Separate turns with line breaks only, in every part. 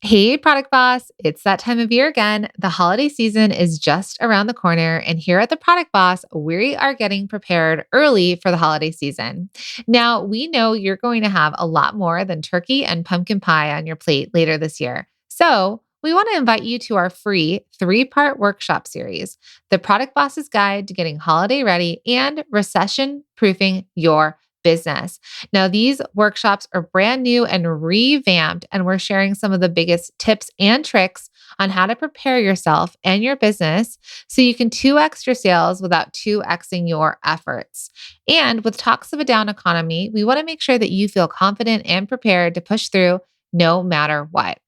Hey, Product Boss. It's that time of year again. The holiday season is just around the corner. And here at the Product Boss, we are getting prepared early for the holiday season. Now, we know you're going to have a lot more than turkey and pumpkin pie on your plate later this year. So, we want to invite you to our free 3-part workshop series, The Product Boss's Guide to Getting Holiday Ready and Recession Proofing Your Business. Now, these workshops are brand new and revamped, and we're sharing some of the biggest tips and tricks on how to prepare yourself and your business so you can 2x your sales without 2xing your efforts. And with talks of a down economy, we want to make sure that you feel confident and prepared to push through no matter what.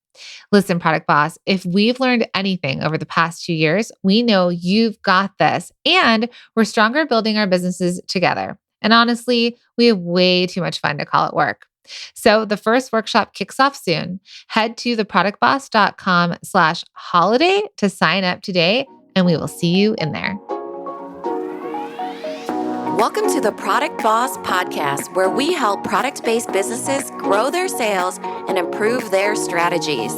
Listen, Product Boss, if we've learned anything over the past 2 years, we know you've got this, and we're stronger building our businesses together. And honestly, we have way too much fun to call it work. So the first workshop kicks off soon. Head to theproductboss.com/holiday to sign up today, and we will see you in there.
Welcome to the Product Boss Podcast, where we help product-based businesses grow their sales and improve their strategies.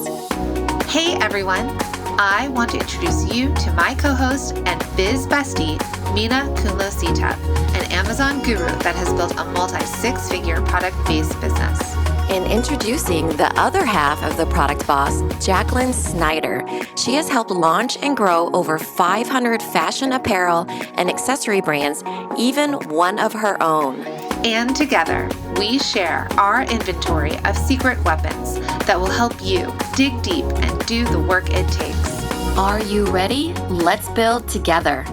Hey, everyone. I want to introduce you to my co-host and biz bestie, Mina Kunlo-Sita, an Amazon guru that has built a multi-6-figure product-based business.
And introducing the other half of the Product Boss, Jacqueline Snyder. She has helped launch and grow over 500 fashion apparel and accessory brands, even one of her own.
And together, we share our inventory of secret weapons that will help you dig deep and do the work it takes.
Are you ready? Let's build together.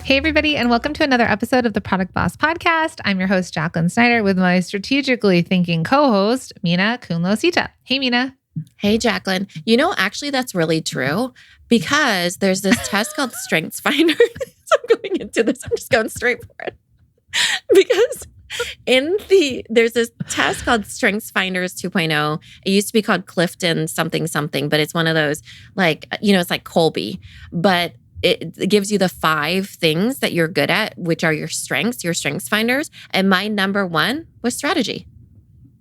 Hey, everybody, and welcome to another episode of the Product Boss Podcast. I'm your host, Jacqueline Snyder, with my strategically thinking co-host, Mina Kunlo-Sita. Hey, Mina.
Hey, Jacqueline. You know, actually, that's really true because there's this test called StrengthsFinder. So I'm going into this. I'm just going straight for it. Because there's this test called StrengthsFinders 2.0. It used to be called Clifton something, but it's one of those it's like Colby, but it gives you the 5 things that you're good at, which are your strengths finders. And my number one was strategy.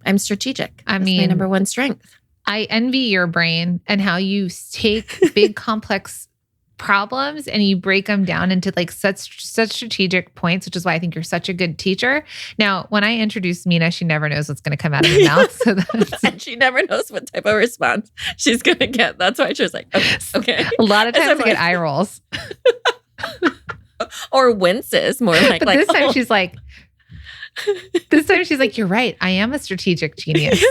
I'm strategic. That's my number one strength.
I envy your brain and how you take big complex problems and you break them down into like such strategic points, which is why I think you're such a good teacher. Now, when I introduce Mina, she never knows what's going to come out of her mouth. So
and she never knows what type of response she's going to get. That's why she was like, okay.
A lot of times I get eye rolls.
Or winces, more like.
But this time she's like, you're right. I am a strategic genius.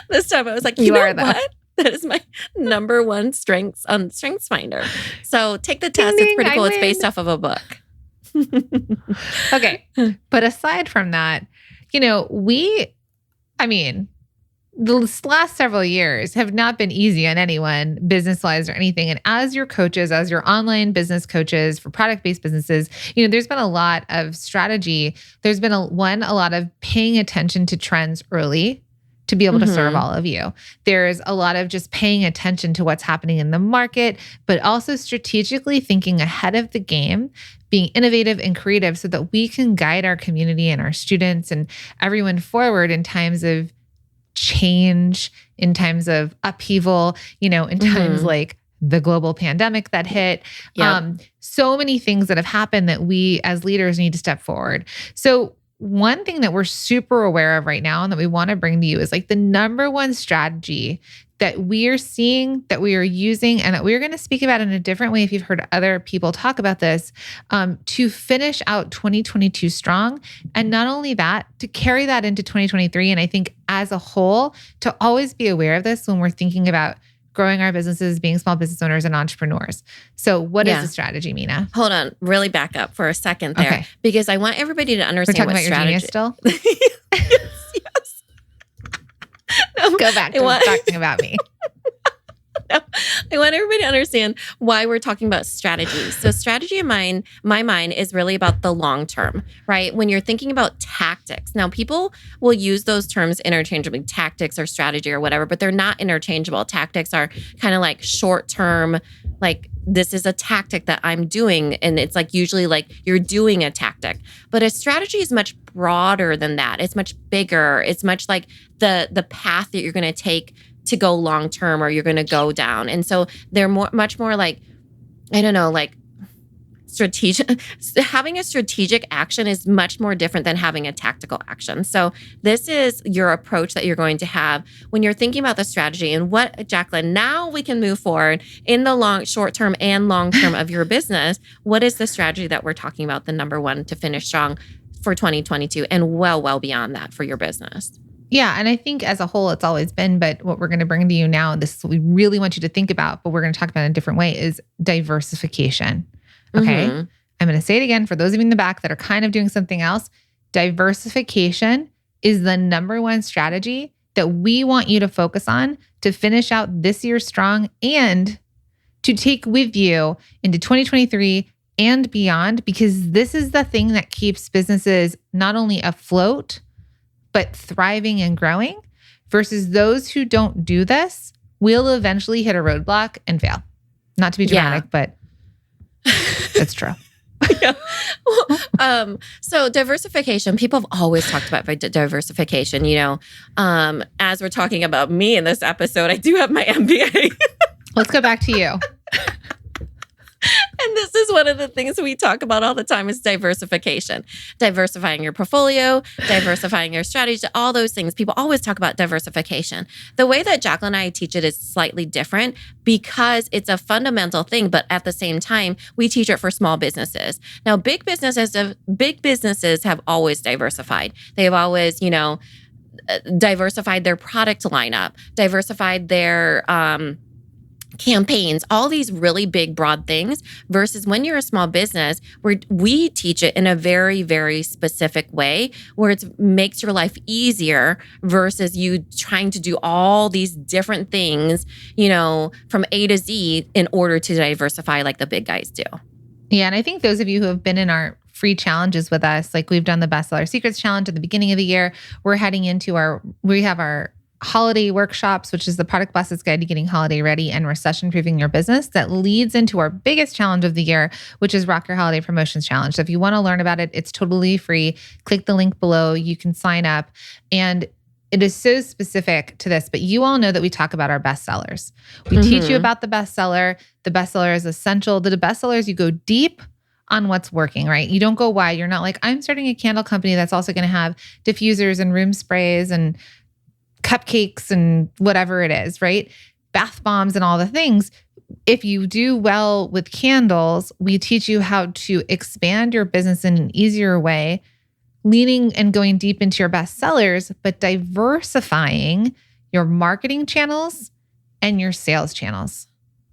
This time I was like, you know what? That is my number one strengths on StrengthsFinder. So take the test. It's pretty cool. It's based off of a book.
Okay. But aside from that, the last several years have not been easy on anyone, business-wise or anything. And as your coaches, as your online business coaches for product-based businesses, there's been a lot of strategy. There's been a lot of paying attention to trends early to be able to serve all of you. There's a lot of just paying attention to what's happening in the market, but also strategically thinking ahead of the game, being innovative and creative so that we can guide our community and our students and everyone forward in times of change, in times of upheaval, in times like the global pandemic that hit.
Yep.
So many things that have happened that we as leaders need to step forward. So one thing that we're super aware of right now and that we want to bring to you is like the number one strategy that we are seeing, that we are using, and that we're going to speak about in a different way if you've heard other people talk about this, to finish out 2022 strong. And not only that, to carry that into 2023. And I think as a whole, to always be aware of this when we're thinking about growing our businesses, being small business owners and entrepreneurs. So what is the strategy, Mina?
Hold on, really back up for a second there, because I want everybody to understand what strategy.
We're talking about your genius still?
Yes. No,
go back to talking about me.
No, I want everybody to understand why we're talking about strategy. So strategy in my mind is really about the long term, right? When you're thinking about tactics. Now, people will use those terms interchangeably, tactics or strategy or whatever, but they're not interchangeable. Tactics are kind of like short term, like this is a tactic that I'm doing. And it's like usually like you're doing a tactic. But a strategy is much broader than that. It's much bigger. It's much like the path that you're going to take to go long term or you're going to go down. And so they're much more like, I don't know, like strategic. Having a strategic action is much more different than having a tactical action. So this is your approach that you're going to have when you're thinking about the strategy. And what, Jacqueline, now we can move forward in the short term and long term of your business. What is the strategy that we're talking about, the number one to finish strong for 2022 and well beyond that for your business?
Yeah. And I think as a whole, it's always been, but what we're going to bring to you now, and this is what we really want you to think about, but we're going to talk about it in a different way, is diversification. Okay.
Mm-hmm.
I'm going to say it again for those of you in the back that are kind of doing something else. Diversification is the number one strategy that we want you to focus on to finish out this year strong and to take with you into 2023 and beyond, because this is the thing that keeps businesses not only afloat, but thriving and growing, versus those who don't do this will eventually hit a roadblock and fail. Not to be dramatic, but that's true.
Yeah. So diversification, people have always talked about diversification, as we're talking about me in this episode, I do have my MBA.
Let's go back to you.
And this is one of the things we talk about all the time is diversification, diversifying your portfolio, diversifying your strategies, all those things. People always talk about diversification. The way that Jacqueline and I teach it is slightly different because it's a fundamental thing, but at the same time, we teach it for small businesses. Now, big businesses have always diversified. They've always, diversified their product lineup, diversified their campaigns, all these really big, broad things, versus when you're a small business where we teach it in a very, very specific way where it makes your life easier versus you trying to do all these different things, from A to Z in order to diversify like the big guys do.
Yeah. And I think those of you who have been in our free challenges with us, like we've done the Bestseller Secrets Challenge at the beginning of the year, we're heading into we have our holiday workshops, which is the Product Boss's Guide to Getting Holiday Ready and Recession-Proofing Your Business, that leads into our biggest challenge of the year, which is Rock Your Holiday Promotions Challenge. So if you want to learn about it, it's totally free. Click the link below. You can sign up. And it is so specific to this, but you all know that we talk about our bestsellers. We teach you about the bestseller. The bestseller is essential. The bestsellers, you go deep on what's working, right? You don't go wide. You're not like, I'm starting a candle company that's also going to have diffusers and room sprays and cupcakes and whatever it is, right? Bath bombs and all the things. If you do well with candles, we teach you how to expand your business in an easier way, leaning and going deep into your best sellers, but diversifying your marketing channels and your sales channels.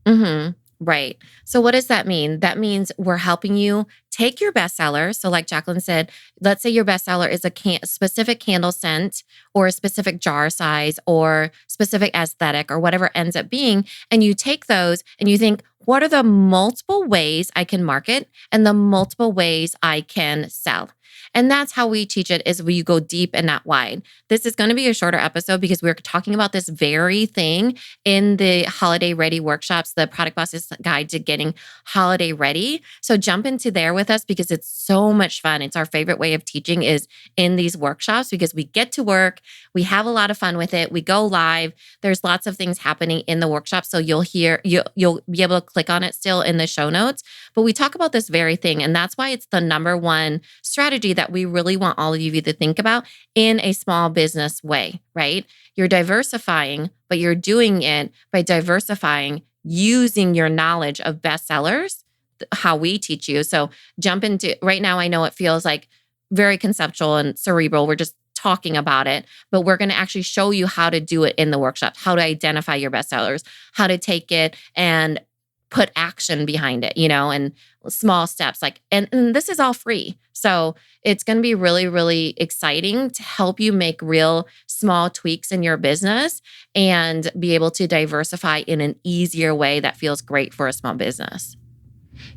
Mm-hmm. Right. So what does that mean? That means we're helping you take your bestseller. So like Jacqueline said, let's say your bestseller is a specific candle scent or a specific jar size or specific aesthetic or whatever ends up being. And you take those and you think, what are the multiple ways I can market and the multiple ways I can sell? And that's how we teach it, is we go deep and not wide. This is going to be a shorter episode because we're talking about this very thing in the Holiday Ready workshops, the Product Boss's Guide to Getting Holiday Ready. So jump into there with us because it's so much fun. It's our favorite way of teaching is in these workshops because we get to work, we have a lot of fun with it, we go live. There's lots of things happening in the workshop. So you'll be able to click on it still in the show notes. But we talk about this very thing. And that's why it's the number one strategy that we really want all of you to think about in a small business way, right? You're diversifying, but you're doing it by diversifying using your knowledge of bestsellers, how we teach you. So jump into, right now, I know it feels like very conceptual and cerebral. We're just talking about it, but we're going to actually show you how to do it in the workshop, how to identify your bestsellers, how to take it and put action behind it, and small steps and this is all free. So it's going to be really, really exciting to help you make real small tweaks in your business and be able to diversify in an easier way that feels great for a small business.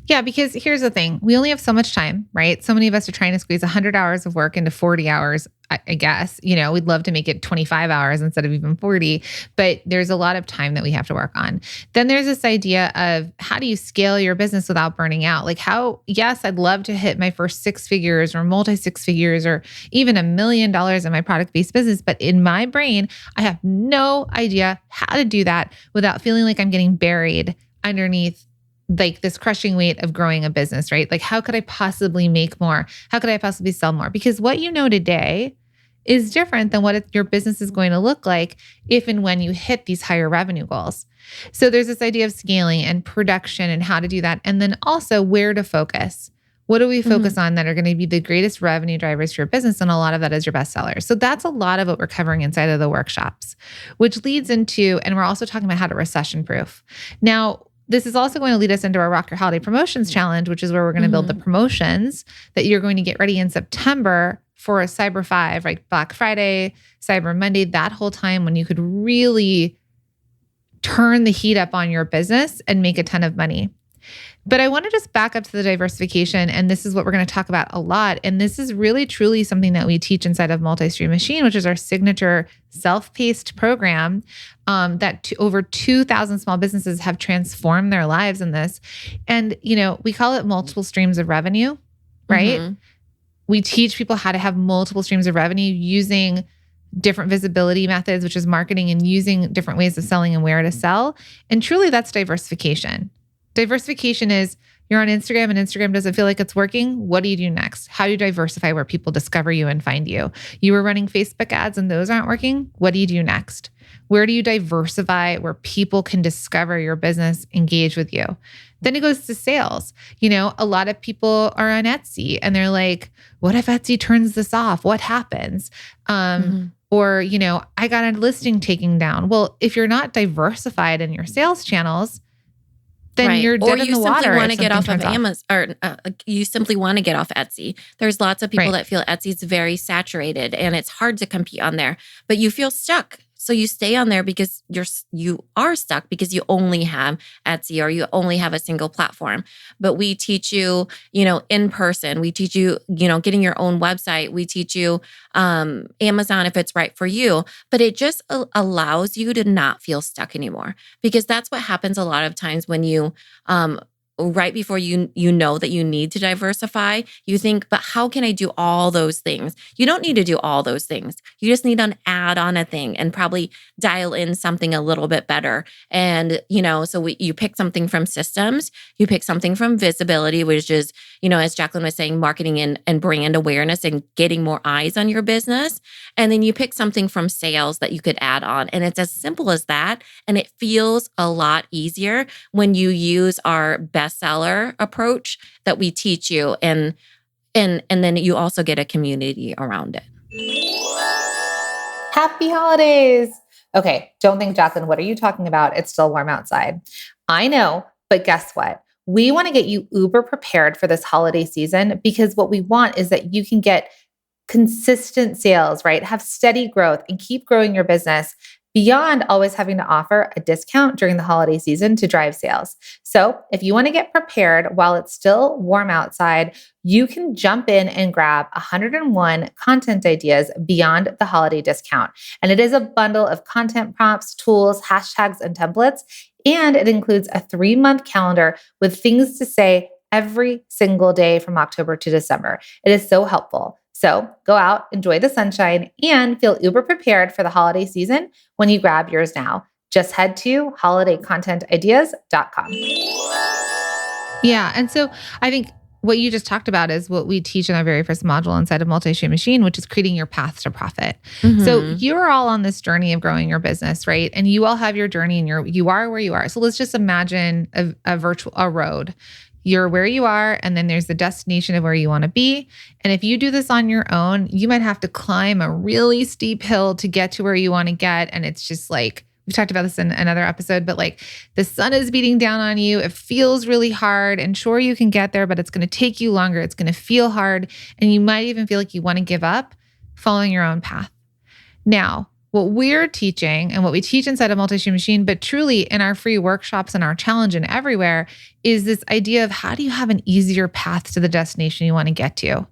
Yeah, because here's the thing. We only have so much time, right? So many of us are trying to squeeze 100 hours of work into 40 hours. I guess, we'd love to make it 25 hours instead of even 40, but there's a lot of time that we have to work on. Then there's this idea of how do you scale your business without burning out? Like yes, I'd love to hit my first six figures or multi six figures or even $1 million in my product-based business. But in my brain, I have no idea how to do that without feeling like I'm getting buried underneath like this crushing weight of growing a business, right? Like, how could I possibly make more? How could I possibly sell more? Because what you know today is different than what your business is going to look like if and when you hit these higher revenue goals. So there's this idea of scaling and production and how to do that. And then also where to focus. What do we focus on that are going to be the greatest revenue drivers for your business? And a lot of that is your bestsellers. So that's a lot of what we're covering inside of the workshops, which leads into, and we're also talking about how to recession proof. Now, this is also going to lead us into our Rock Your Holiday Promotions Challenge, which is where we're going to build the promotions that you're going to get ready in September for a Cyber 5, like Black Friday, Cyber Monday, that whole time when you could really turn the heat up on your business and make a ton of money. But I want to just back up to the diversification, and this is what we're going to talk about a lot. And this is really, truly something that we teach inside of Multi-Stream Machine, which is our signature self-paced program that over 2,000 small businesses have transformed their lives in this. And, we call it multiple streams of revenue, right? We teach people how to have multiple streams of revenue using different visibility methods, which is marketing, and using different ways of selling and where to sell. And truly, that's diversification. Diversification is you're on Instagram and Instagram doesn't feel like it's working. What do you do next? How do you diversify where people discover you and find you? You were running Facebook ads and those aren't working. What do you do next? Where do you diversify where people can discover your business, engage with you? Then it goes to sales. A lot of people are on Etsy and they're like, what if Etsy turns this off? What happens? Or, I got a listing taken down. Well, if you're not diversified in your sales channels, then you're dead in the water.
Or you simply want to get off of Amazon, or you simply want to get off Etsy. There's lots of people that feel Etsy's very saturated and it's hard to compete on there, but you feel stuck. So you stay on there because you are stuck because you only have Etsy or you only have a single platform. But we teach you, in person. We teach you, getting your own website. We teach you Amazon if it's right for you. But it just allows you to not feel stuck anymore, because that's what happens a lot of times when you right before you know that you need to diversify, you think, but how can I do all those things? You don't need to do all those things. You just need to add on a thing and probably dial in something a little bit better. And, so you pick something from systems, you pick something from visibility, which is, as Jacqueline was saying, marketing and brand awareness and getting more eyes on your business. And then you pick something from sales that you could add on. And it's as simple as that. And it feels a lot easier when you use our bestseller approach that we teach you. And then you also get a community around it.
Happy holidays. Okay, don't think, Jacqueline, what are you talking about? It's still warm outside. I know, but guess what? We want to get you uber prepared for this holiday season, because what we want is that you can get consistent sales, right? Have steady growth and keep growing your business beyond always having to offer a discount during the holiday season to drive sales. So if you want to get prepared while it's still warm outside, you can jump in and grab 101 content ideas beyond the holiday discount. And it is a bundle of content prompts, tools, hashtags, and templates. And it includes a 3-month calendar with things to say every single day from October to December. It is so helpful. So go out, enjoy the sunshine, and feel uber prepared for the holiday season when you grab yours now. Just head to holidaycontentideas.com. Yeah. And so I think what you just talked about is what we teach in our very first module inside of Multi-Stream Machine, which is creating your path to profit. So you're all on this journey of growing your business, right? And you all have your journey and you are where you are. So let's just imagine a road. You're where you are, and then there's the destination of where you want to be. And if you do this on your own, you might have to climb a really steep hill to get to where you want to get. And it's just like, we've talked about this in another episode, but like the sun is beating down on you. It feels really hard, and sure, you can get there, but it's going to take you longer. It's going to feel hard. And you might even feel like you want to give up following your own path. Now, what we're teaching and what we teach inside of Multi-Stream Machine, but truly in our free workshops and our challenge and everywhere, is this idea of how do you have an easier path to the destination you want to get to?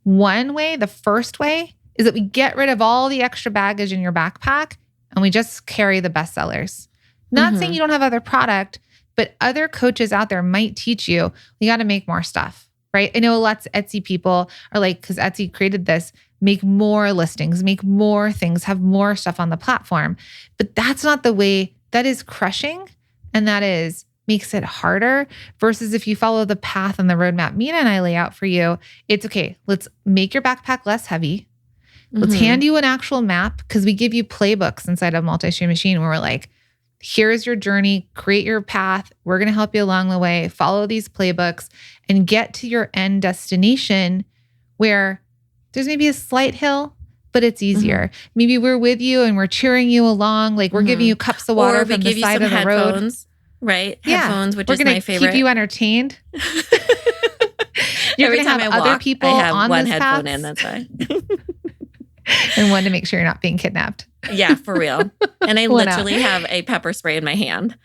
One way, the first way, is that we get rid of all the extra baggage in your backpack and we just carry the bestsellers. Not saying you don't have other product, but other coaches out there might teach you, you got to make more stuff, right? I know lots of Etsy people are like, because Etsy created this, make more listings, make more things, have more stuff on the platform. But that's not the way. That is crushing. And that makes it harder versus if you follow the path and the roadmap Mina and I lay out for you, it's okay. Let's make your backpack less heavy. Let's hand you an actual map because we give you playbooks inside of Multi-Stream Machine where we're like, here's your journey, create your path. We're going to help you along the way. Follow these playbooks and get to your end destination where there's maybe a slight hill, but it's easier. Maybe we're with you and we're cheering you along. Like we're giving you cups of water from the side of the road.
Right? Headphones, which is my favorite.
We're going to keep you entertained. You're going to have other people
I have
on
one
this
headphone
path.
in, that's why.
And one to make sure you're not being kidnapped.
Yeah, for real. And I literally have a pepper spray in my hand.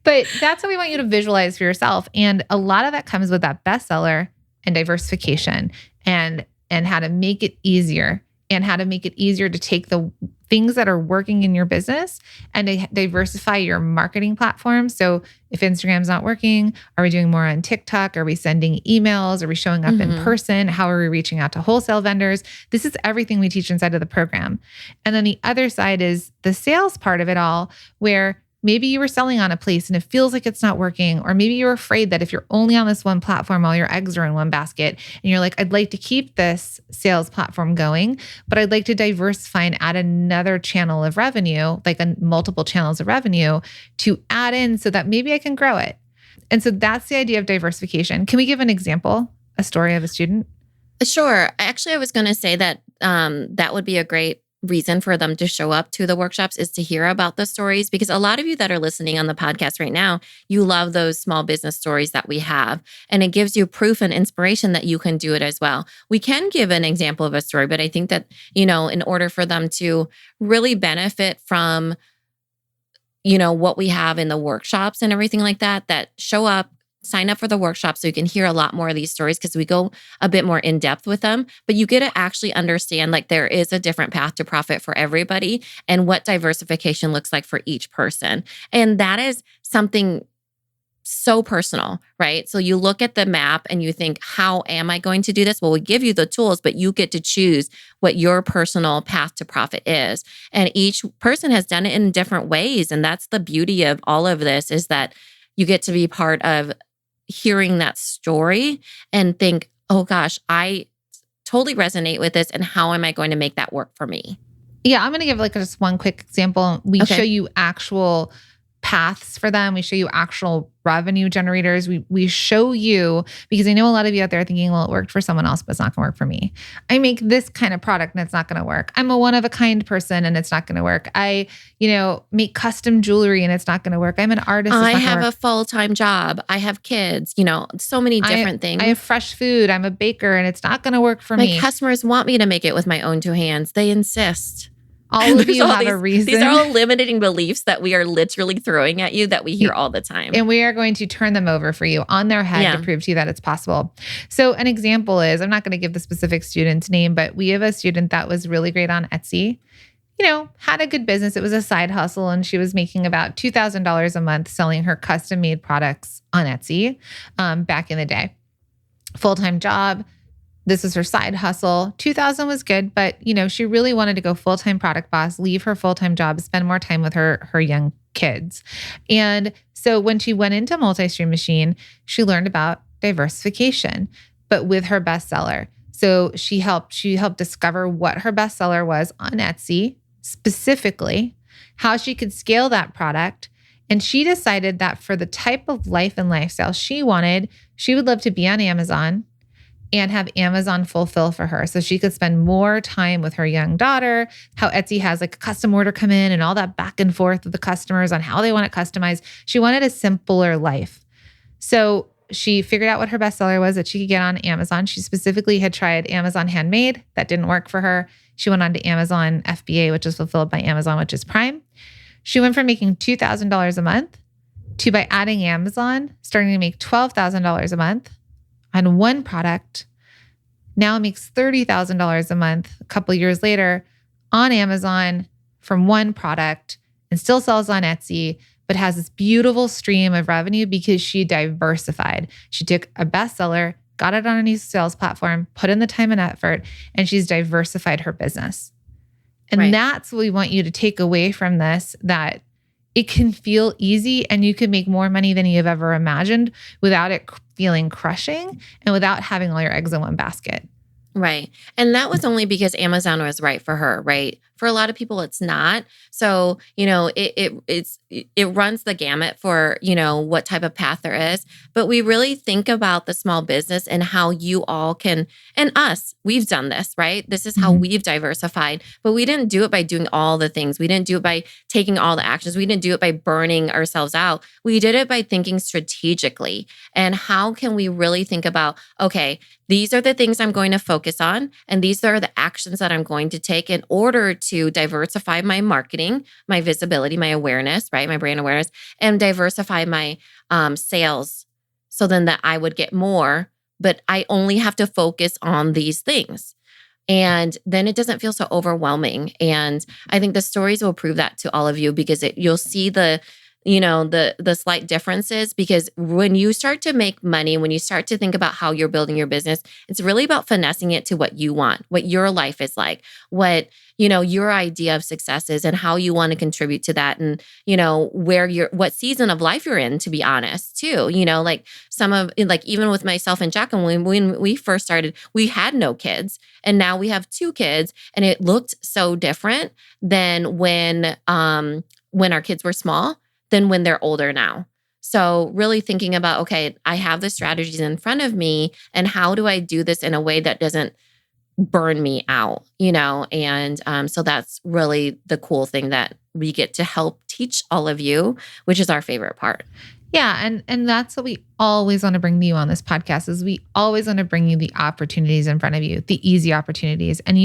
But that's what we want you to visualize for yourself. And a lot of that comes with that bestseller and diversification and how to make it easier and how to make it easier to take the things that are working in your business and to diversify your marketing platform. So if Instagram's not working, are we doing more on TikTok? Are we sending emails? Are we showing up in person? How are we reaching out to wholesale vendors? This is everything we teach inside of the program. And then the other side is the sales part of it all, where maybe you were selling on a place and it feels like it's not working. Or maybe you're afraid that if you're only on this one platform, all your eggs are in one basket. And you're like, I'd like to keep this sales platform going, but I'd like to diversify and add another channel of revenue, like multiple channels of revenue to add in so that maybe I can grow it. And so that's the idea of diversification. Can we give an example, a story of a student?
Sure. Actually, I was going to say that that would be a great reason for them to show up to the workshops is to hear about the stories, because a lot of you that are listening on the podcast right now, you love those small business stories that we have, and it gives you proof and inspiration that you can do it as well. We can give an example of a story, but I think that, in order for them to really benefit from, what we have in the workshops and everything like that, that show up, sign up for the workshop so you can hear a lot more of these stories because we go a bit more in depth with them. But you get to actually understand like there is a different path to profit for everybody and what diversification looks like for each person. And that is something so personal, right? So you look at the map and you think, how am I going to do this? Well, we give you the tools, but you get to choose what your personal path to profit is. And each person has done it in different ways. And that's the beauty of all of this, is that you get to be part of hearing that story and think, oh gosh, I totally resonate with this. And how am I going to make that work for me?
Yeah, I'm going to give just one quick example. We show you actual paths for them. We show you actual revenue generators. We show you, because I know a lot of you out there are thinking, well, it worked for someone else, but it's not going to work for me. I make this kind of product and it's not going to work. I'm a one-of-a-kind person and it's not going to work. I, make custom jewelry and it's not going to work. I'm an artist.
I have a full-time job. I have kids, so many different things.
I have fresh food. I'm a baker and it's not going to work for me.
My customers want me to make it with my own two hands. They insist.
All of you have a reason.
These are all limiting beliefs that we are literally throwing at you that we hear all the time.
And we are going to turn them over for you on their head to prove to you that it's possible. So an example is, I'm not going to give the specific student's name, but we have a student that was really great on Etsy, had a good business. It was a side hustle and she was making about $2,000 a month selling her custom made products on Etsy back in the day. Full-time job. This was her side hustle. 2000 was good, but she really wanted to go full-time product boss, leave her full-time job, spend more time with her young kids. And so when she went into Multi-Stream Machine, she learned about diversification, but with her bestseller. So she helped discover what her bestseller was on Etsy, specifically, how she could scale that product. And she decided that for the type of life and lifestyle she wanted, she would love to be on Amazon and have Amazon fulfill for her so she could spend more time with her young daughter, how Etsy has like a custom order come in and all that back and forth with the customers on how they want it customized. She wanted a simpler life. So she figured out what her bestseller was that she could get on Amazon. She specifically had tried Amazon Handmade. That didn't work for her. She went on to Amazon FBA, which is fulfilled by Amazon, which is Prime. She went from making $2,000 a month to, by adding Amazon, starting to make $12,000 a month on one product. Now makes $30,000 a month a couple years later on Amazon from one product, and still sells on Etsy, but has this beautiful stream of revenue because she diversified. She took a bestseller, got it on a new sales platform, put in the time and effort, and she's diversified her business. And that's what we want you to take away from this, that it can feel easy and you can make more money than you've ever imagined without it feeling crushing and without having all your eggs in one basket.
Right. And that was only because Amazon was right for her, right? For a lot of people, it's not. So, it runs the gamut for, what type of path there is. But we really think about the small business and how you all can, and us, we've done this, right? This is how we've diversified, but we didn't do it by doing all the things. We didn't do it by taking all the actions. We didn't do it by burning ourselves out. We did it by thinking strategically. And how can we really think about, okay, these are the things I'm going to focus on, and these are the actions that I'm going to take in order to diversify my marketing, my visibility, my awareness, right? My brand awareness, and diversify my sales so then that I would get more, but I only have to focus on these things. And then it doesn't feel so overwhelming. And I think the stories will prove that to all of you, because you'll see the slight differences, because when you start to make money, when you start to think about how you're building your business, it's really about finessing it to what you want, what your life is like, what, your idea of success is, and how you want to contribute to that. And, what season of life you're in, to be honest, too, even with myself and Jacqueline, when we first started, we had no kids, and now we have 2 kids, and it looked so different than when our kids were small than when they're older now. So really thinking about, okay, I have the strategies in front of me, and how do I do this in a way that doesn't burn me out, And so that's really the cool thing that we get to help teach all of you, which is our favorite part.
Yeah. And that's what we always want to bring to you on this podcast, is we always want to bring you the opportunities in front of you, the easy opportunities. And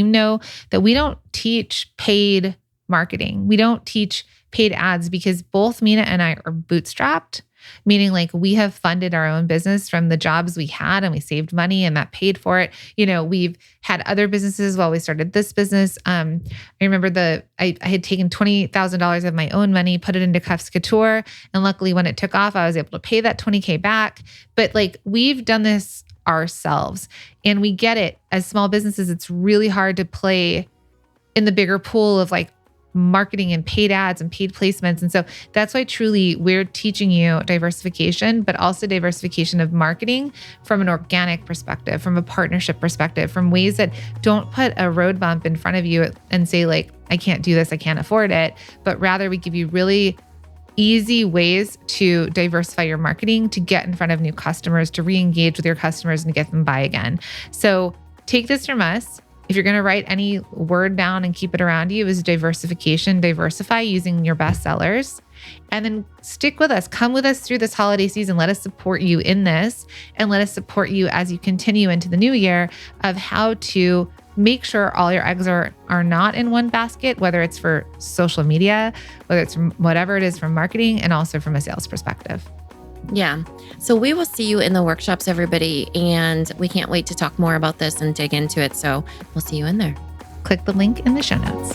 that we don't teach paid marketing. We don't teach paid ads, because both Mina and I are bootstrapped, meaning like we have funded our own business from the jobs we had, and we saved money and that paid for it. We've had other businesses while we started this business. I remember I had taken $20,000 of my own money, put it into Cuffs Couture. And luckily when it took off, I was able to pay that $20K back. But we've done this ourselves, and we get it. As small businesses, it's really hard to play in the bigger pool of marketing and paid ads and paid placements. And so that's why truly we're teaching you diversification, but also diversification of marketing from an organic perspective, from a partnership perspective, from ways that don't put a road bump in front of you and say I can't do this, I can't afford it, but rather we give you really easy ways to diversify your marketing, to get in front of new customers, to re-engage with your customers and get them buy again. So take this from us. If you're going to write any word down and keep it around you, is diversification. Diversify using your best sellers. And then stick with us. Come with us through this holiday season. Let us support you in this, and let us support you as you continue into the new year of how to make sure all your eggs are not in one basket, whether it's for social media, whether it's from whatever it is from marketing, and also from a sales perspective.
Yeah. So we will see you in the workshops, everybody. And we can't wait to talk more about this and dig into it. So we'll see you in there.
Click the link in the show notes.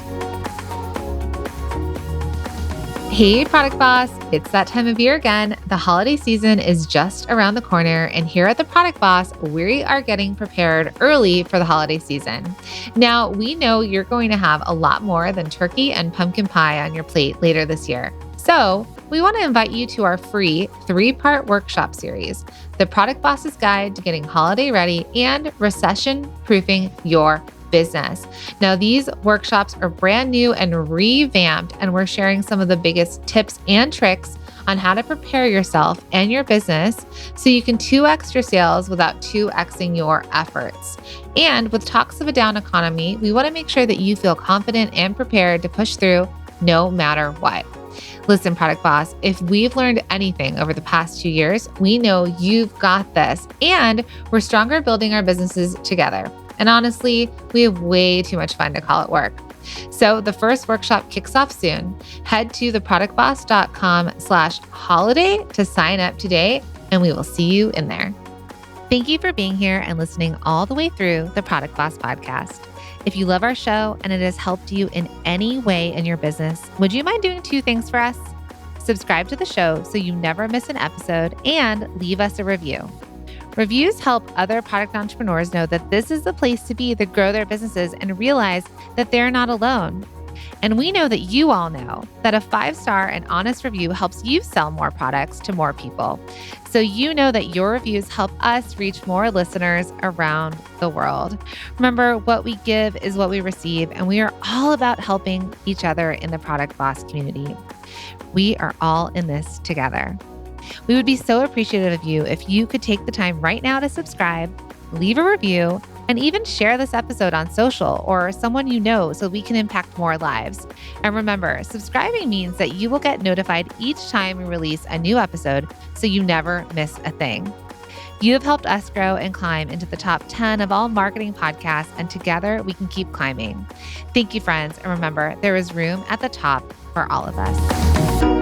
Hey, Product Boss. It's that time of year again. The holiday season is just around the corner. And here at the Product Boss, we are getting prepared early for the holiday season. Now, we know you're going to have a lot more than turkey and pumpkin pie on your plate later this year. So we want to invite you to our free 3-part workshop series, The Product Boss's Guide to Getting Holiday Ready and Recession-Proofing Your Business. Now, these workshops are brand new and revamped, and we're sharing some of the biggest tips and tricks on how to prepare yourself and your business so you can 2x your sales without 2xing your efforts. And with talks of a down economy, we want to make sure that you feel confident and prepared to push through no matter what. Listen, Product Boss, if we've learned anything over the past 2 years, we know you've got this, and we're stronger building our businesses together. And honestly, we have way too much fun to call it work. So the first workshop kicks off soon. Head to theproductboss.com/holiday to sign up today, and we will see you in there. Thank you for being here and listening all the way through the Product Boss podcast. If you love our show and it has helped you in any way in your business, would you mind doing 2 things for us? Subscribe to the show so you never miss an episode and leave us a review. Reviews help other product entrepreneurs know that this is the place to be to grow their businesses and realize that they're not alone. And we know that you all know that a 5-star and honest review helps you sell more products to more people. So you know that your reviews help us reach more listeners around the world. Remember, what we give is what we receive, and we are all about helping each other in the Product Boss community. We are all in this together. We would be so appreciative of you if you could take the time right now to subscribe, leave a review, and even share this episode on social or someone you know so we can impact more lives. And remember, subscribing means that you will get notified each time we release a new episode so you never miss a thing. You have helped us grow and climb into the top 10 of all marketing podcasts, and together we can keep climbing. Thank you, friends. And remember, there is room at the top for all of us.